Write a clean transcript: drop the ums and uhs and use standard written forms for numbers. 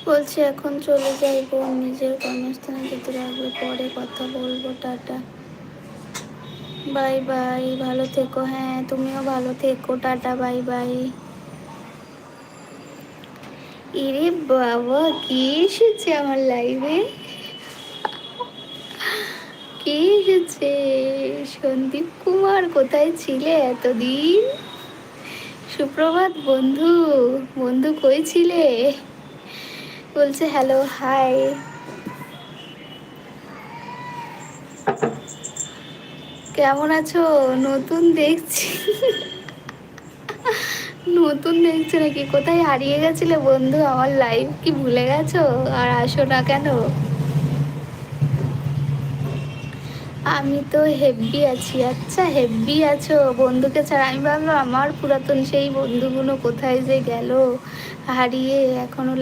বলছি এখন চলে যাইবো, নিজের কর্মস্থানে যেতে লাগবে, পরে কথা বলবো, টাটা বাই বাই, ভালো থেকো। হ্যাঁ তুমিও ভালো থেকো, টাটা বাই বাই। ইরে বাবা, কি এসেছে আমার লাইভে? কে এসেছে? সন্দীপ কুমার, কোথায় ছিলে এতদিন? সুপ্রভাত বন্ধু। বন্ধু কই ছিলে? বলছে হ্যালো হাই। কেমন আছো? নতুন দেখছি। নতুন দেখছো নাকি? কোথায় হারিয়ে গেছিলে বন্ধু? আমার লাইভ কি ভুলে গেছো আর আসো না কেন? আমি তো হেব্বি আছি। আচ্ছা হেব্বি আছো বন্ধুকে ছাড়া? আমি ভাবলাম আমার পুরাতন সেই বন্ধুগুলো কোথায় যে গেল হারিয়ে, এখনো